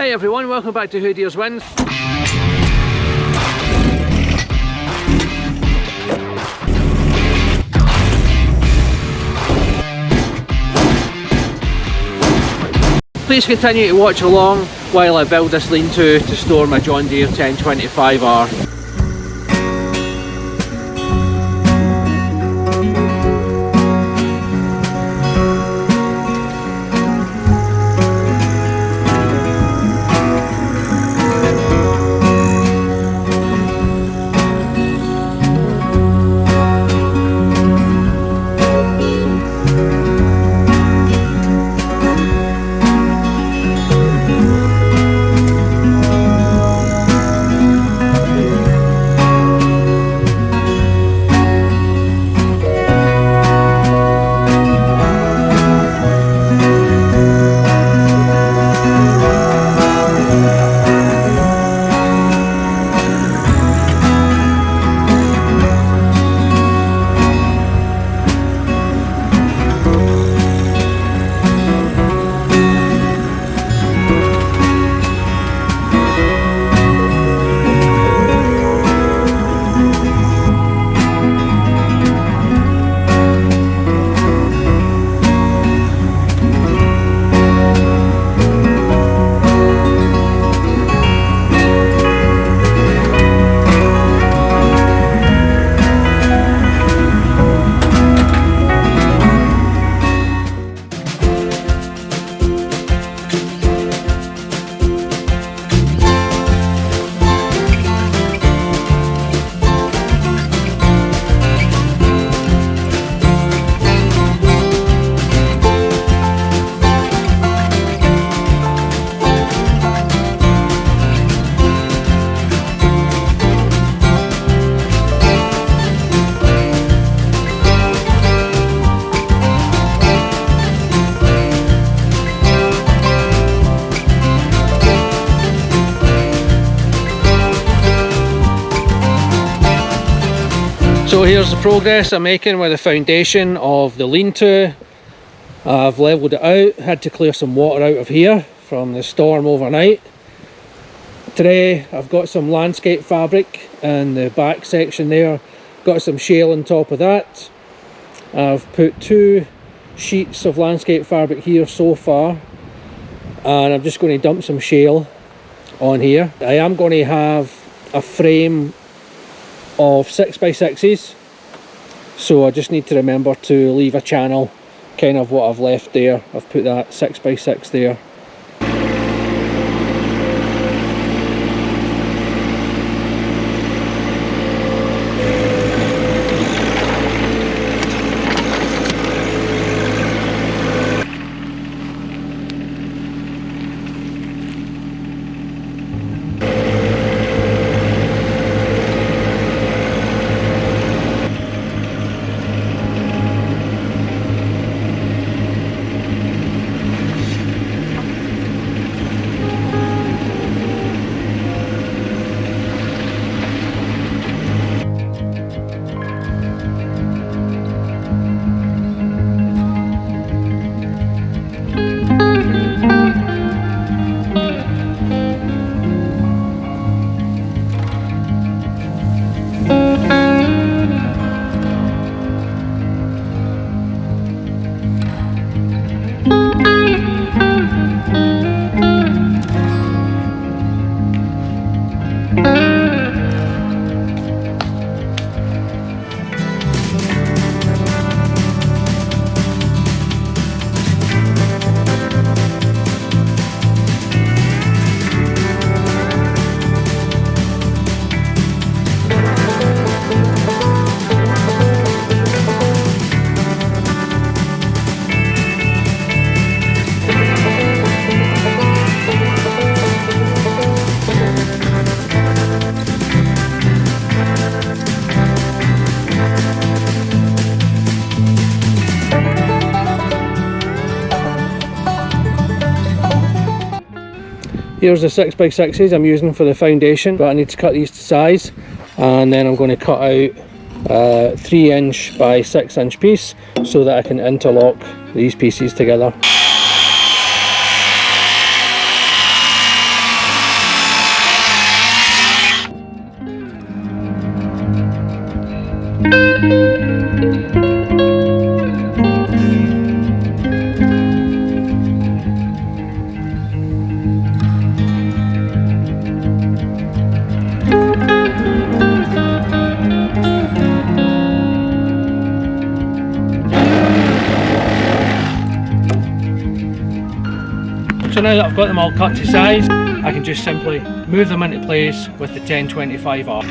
Hi everyone, welcome back to Who Deers Wins. Please continue to watch along while I build this lean-to to store my John Deere 1025R. So here's the progress I'm making with the foundation of the lean-to. I've levelled it out, had to clear some water out of here from the storm overnight. Today I've got some landscape fabric in the back section there, got some shale on top of that. I've put 2 sheets of landscape fabric here so far, and I'm just going to dump some shale on here. I am going to have a frame of 6x6s, so I just need to remember to leave a channel, kind of what I've left there. I've put that 6x6 there. Here's the 6x6s I'm using for the foundation, but I need to cut these to size, and then I'm going to cut out a 3" by 6" piece so that I can interlock these pieces together. now that I've got them all cut to size, I can just simply move them into place with the 1025R.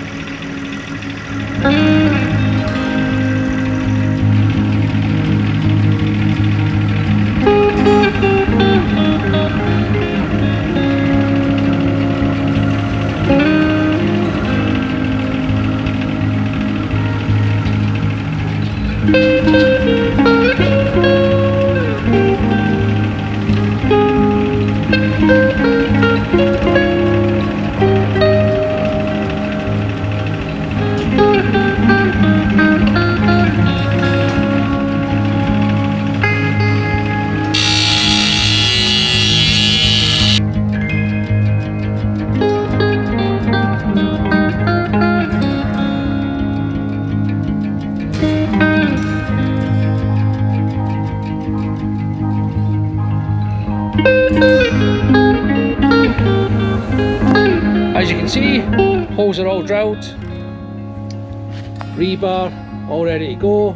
As you can see, holes are all drilled, rebar all ready to go.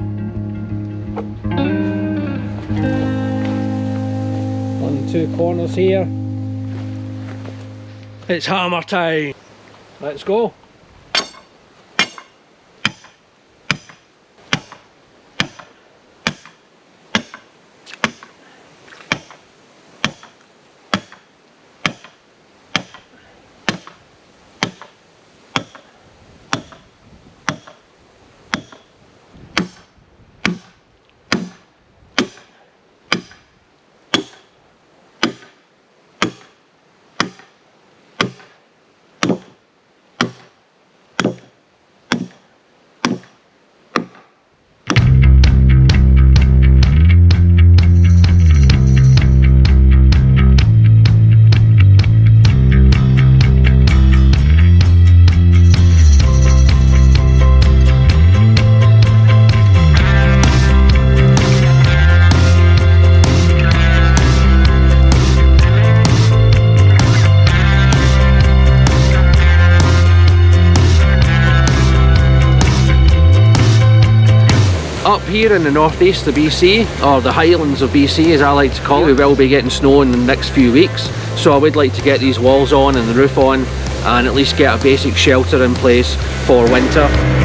On the two corners here. It's hammer time. Let's go. Up here in the northeast of BC, or the highlands of BC as I like to call it, we will be getting snow in the next few weeks, so I would like to get these walls on and the roof on and at least get a basic shelter in place for winter.